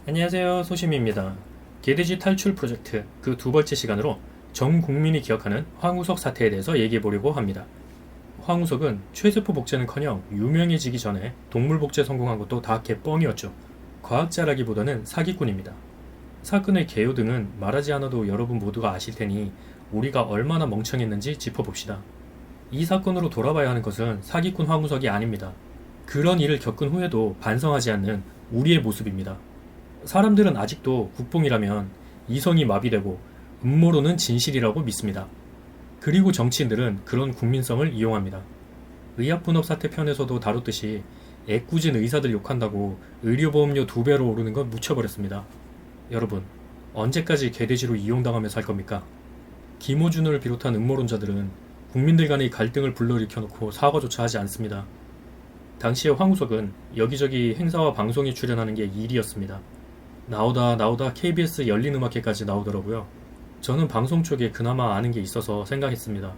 안녕하세요, 소심입니다. 개돼지 탈출 프로젝트 그 두 번째 시간으로 전 국민이 기억하는 황우석 사태에 대해서 얘기해 보려고 합니다. 황우석은 최세포 복제는커녕 유명해지기 전에 동물 복제 성공한 것도 다 개뻥이었죠. 과학자라기보다는 사기꾼입니다. 사건의 개요 등은 말하지 않아도 여러분 모두가 아실 테니 우리가 얼마나 멍청했는지 짚어봅시다. 이 사건으로 돌아봐야 하는 것은 사기꾼 황우석이 아닙니다. 그런 일을 겪은 후에도 반성하지 않는 우리의 모습입니다. 사람들은 아직도 국뽕이라면 이성이 마비되고 음모론은 진실이라고 믿습니다. 그리고 정치인들은 그런 국민성을 이용합니다. 의약분업 사태 편에서도 다뤘듯이 애꿎은 의사들 욕한다고 의료보험료 2배로 오르는 건 묻혀버렸습니다. 여러분, 언제까지 개돼지로 이용당하며 살 겁니까? 김호준을 비롯한 음모론자들은 국민들 간의 갈등을 불러일으켜놓고 사과조차 하지 않습니다. 당시에 황우석은 여기저기 행사와 방송에 출연하는 게 일이었습니다. 나오다 KBS 열린음악회까지 나오더라고요. 저는 방송 쪽에 그나마 아는 게 있어서 생각했습니다.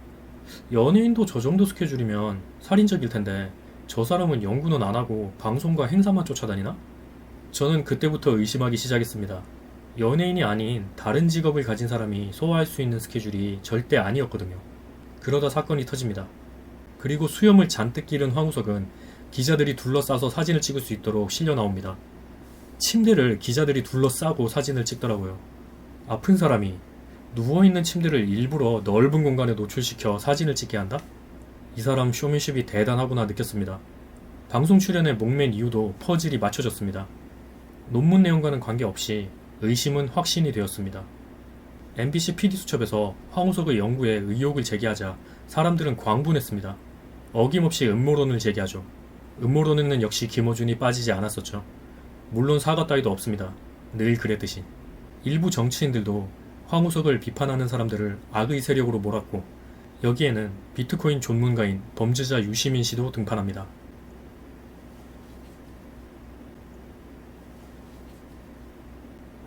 연예인도 저 정도 스케줄이면 살인적일 텐데 저 사람은 연구는 안 하고 방송과 행사만 쫓아다니나? 저는 그때부터 의심하기 시작했습니다. 연예인이 아닌 다른 직업을 가진 사람이 소화할 수 있는 스케줄이 절대 아니었거든요. 그러다 사건이 터집니다. 그리고 수염을 잔뜩 기른 황우석은 기자들이 둘러싸서 사진을 찍을 수 있도록 실려 나옵니다. 침대를 기자들이 둘러싸고 사진을 찍더라고요. 아픈 사람이 누워있는 침대를 일부러 넓은 공간에 노출시켜 사진을 찍게 한다? 이 사람 쇼맨십이 대단하구나 느꼈습니다. 방송 출연에 목맨 이유도 퍼즐이 맞춰졌습니다. 논문 내용과는 관계없이 의심은 확신이 되었습니다. MBC PD수첩에서 황우석의 연구에 의혹을 제기하자 사람들은 광분했습니다. 어김없이 음모론을 제기하죠. 음모론에는 역시 김어준이 빠지지 않았었죠. 물론 사과 따위도 없습니다. 늘 그랬듯이. 일부 정치인들도 황우석을 비판하는 사람들을 악의 세력으로 몰았고 여기에는 비트코인 전문가인 범죄자 유시민 씨도 등판합니다.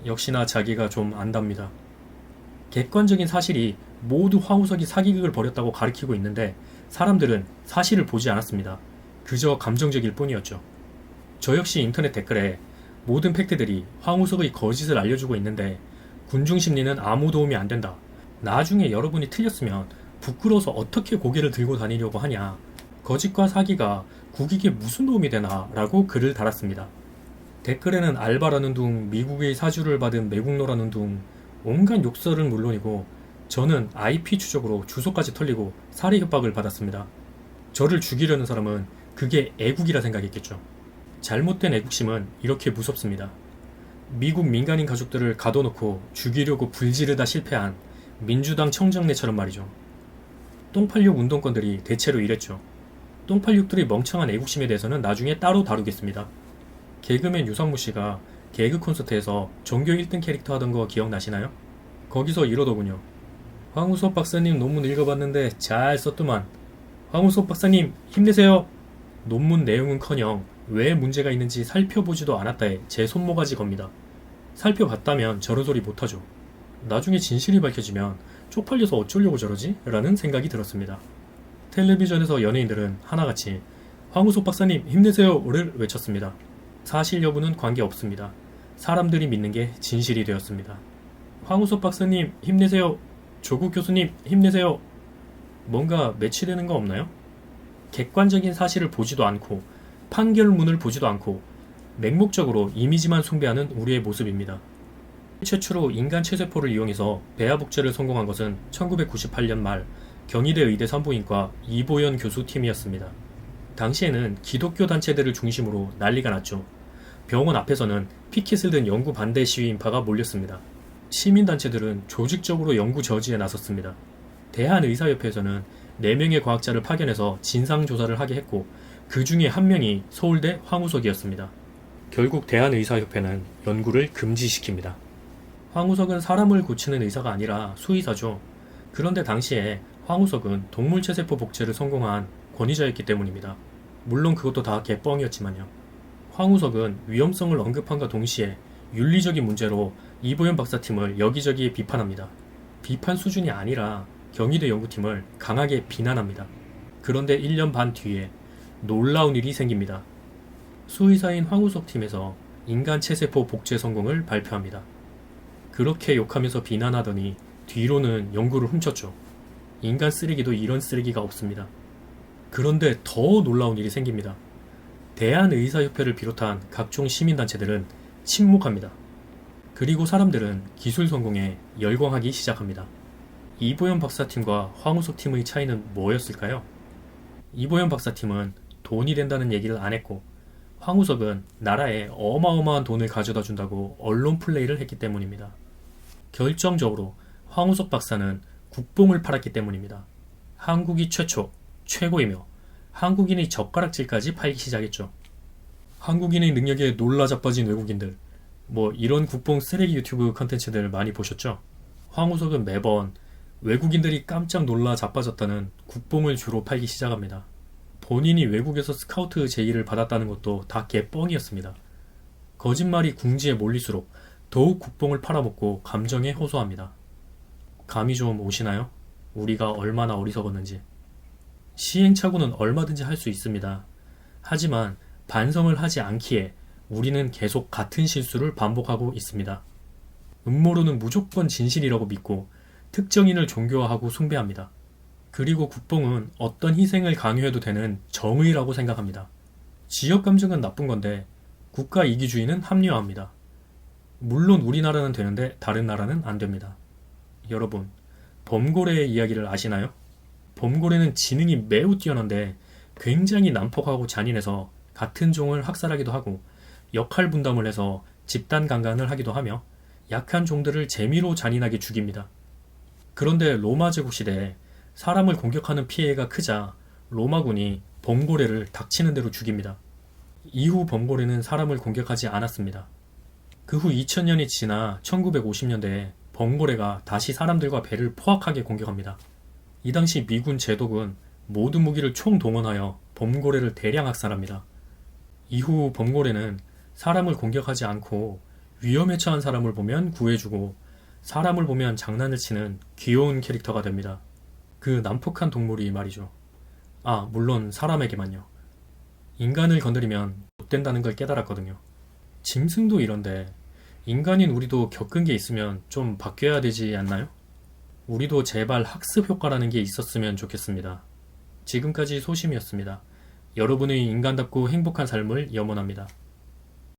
역시나 자기가 좀 안답니다. 객관적인 사실이 모두 황우석이 사기극을 벌였다고 가리키고 있는데 사람들은 사실을 보지 않았습니다. 그저 감정적일 뿐이었죠. 저 역시 인터넷 댓글에 모든 팩트들이 황우석의 거짓을 알려주고 있는데 군중 심리는 아무 도움이 안 된다. 나중에 여러분이 틀렸으면 부끄러워서 어떻게 고개를 들고 다니려고 하냐. 거짓과 사기가 국익에 무슨 도움이 되나 라고 글을 달았습니다. 댓글에는 알바라는 둥, 미국의 사주를 받은 매국노라는 둥, 온갖 욕설은 물론이고 저는 IP 추적으로 주소까지 털리고 살해 협박을 받았습니다. 저를 죽이려는 사람은 그게 애국이라 생각했겠죠. 잘못된 애국심은 이렇게 무섭습니다. 미국 민간인 가족들을 가둬놓고 죽이려고 불지르다 실패한 민주당 청정네처럼 말이죠. 똥86 운동권들이 대체로 이랬죠. 똥86들의 멍청한 애국심에 대해서는 나중에 따로 다루겠습니다. 개그맨 유상무 씨가 개그 콘서트에서 전교 1등 캐릭터 하던 거 기억나시나요? 거기서 이러더군요. 황우석 박사님 논문 읽어봤는데 잘 썼더만. 황우석 박사님 힘내세요. 논문 내용은커녕 왜 문제가 있는지 살펴보지도 않았다에 제 손모가지 겁니다. 살펴봤다면 저런 소리 못하죠. 나중에 진실이 밝혀지면 쪽팔려서 어쩌려고 저러지? 라는 생각이 들었습니다. 텔레비전에서 연예인들은 하나같이 황우석 박사님 힘내세요를 외쳤습니다. 사실 여부는 관계없습니다. 사람들이 믿는 게 진실이 되었습니다. 황우석 박사님 힘내세요. 조국 교수님 힘내세요. 뭔가 매치되는 거 없나요? 객관적인 사실을 보지도 않고 판결문을 보지도 않고 맹목적으로 이미지만 숭배하는 우리의 모습입니다. 최초로 인간 체세포를 이용해서 배아 복제를 성공한 것은 1998년 말 경희대 의대 산부인과 이보연 교수 팀이었습니다. 당시에는 기독교 단체들을 중심으로 난리가 났죠. 병원 앞에서는 피켓을 든 연구 반대 시위 인파가 몰렸습니다. 시민단체들은 조직적으로 연구 저지에 나섰습니다. 대한의사협회에서는 4명의 과학자를 파견해서 진상조사를 하게 했고 그 중에 한 명이 서울대 황우석이었습니다. 결국 대한의사협회는 연구를 금지시킵니다. 황우석은 사람을 고치는 의사가 아니라 수의사죠. 그런데 당시에 황우석은 동물체세포 복제를 성공한 권위자였기 때문입니다. 물론 그것도 다 개뻥이었지만요. 황우석은 위험성을 언급함과 동시에 윤리적인 문제로 이보연 박사팀을 여기저기 비판합니다. 비판 수준이 아니라 경희대 연구팀을 강하게 비난합니다. 그런데 1년 반 뒤에 놀라운 일이 생깁니다. 수의사인 황우석 팀에서 인간 체세포 복제 성공을 발표합니다. 그렇게 욕하면서 비난하더니 뒤로는 연구를 훔쳤죠. 인간 쓰레기도 이런 쓰레기가 없습니다. 그런데 더 놀라운 일이 생깁니다. 대한의사협회를 비롯한 각종 시민단체들은 침묵합니다. 그리고 사람들은 기술 성공에 열광하기 시작합니다. 이보연 박사팀과 황우석 팀의 차이는 뭐였을까요? 이보연 박사팀은 돈이 된다는 얘기를 안 했고, 황우석은 나라에 어마어마한 돈을 가져다 준다고 언론 플레이를 했기 때문입니다. 결정적으로 황우석 박사는 국뽕을 팔았기 때문입니다. 한국이 최초, 최고이며 한국인의 젓가락질까지 팔기 시작했죠. 한국인의 능력에 놀라 자빠진 외국인들, 이런 국뽕 쓰레기 유튜브 컨텐츠들 많이 보셨죠? 황우석은 매번 외국인들이 깜짝 놀라 자빠졌다는 국뽕을 주로 팔기 시작합니다. 본인이 외국에서 스카우트 제의를 받았다는 것도 다 개뻥이었습니다. 거짓말이 궁지에 몰릴수록 더욱 국뽕을 팔아먹고 감정에 호소합니다. 감이 좀 오시나요? 우리가 얼마나 어리석었는지. 시행착오는 얼마든지 할 수 있습니다. 하지만 반성을 하지 않기에 우리는 계속 같은 실수를 반복하고 있습니다. 음모론은 무조건 진실이라고 믿고 특정인을 종교화하고 숭배합니다. 그리고 국뽕은 어떤 희생을 강요해도 되는 정의라고 생각합니다. 지역 감정은 나쁜 건데 국가 이기주의는 합리화합니다. 물론 우리나라는 되는데 다른 나라는 안 됩니다. 여러분, 범고래의 이야기를 아시나요? 범고래는 지능이 매우 뛰어난데 굉장히 난폭하고 잔인해서 같은 종을 학살하기도 하고 역할 분담을 해서 집단 강간을 하기도 하며 약한 종들을 재미로 잔인하게 죽입니다. 그런데 로마 제국 시대에 사람을 공격하는 피해가 크자 로마군이 범고래를 닥치는 대로 죽입니다. 이후 범고래는 사람을 공격하지 않았습니다. 그 후 2000년이 지나 1950년대에 범고래가 다시 사람들과 배를 포악하게 공격합니다. 이 당시 미군 제독은 모든 무기를 총동원하여 범고래를 대량 학살합니다. 이후 범고래는 사람을 공격하지 않고 위험에 처한 사람을 보면 구해주고 사람을 보면 장난을 치는 귀여운 캐릭터가 됩니다. 그 난폭한 동물이 말이죠. 물론 사람에게만요. 인간을 건드리면 못된다는 걸 깨달았거든요. 짐승도 이런데 인간인 우리도 겪은 게 있으면 좀 바뀌어야 되지 않나요? 우리도 제발 학습 효과라는 게 있었으면 좋겠습니다. 지금까지 소심이었습니다. 여러분의 인간답고 행복한 삶을 염원합니다.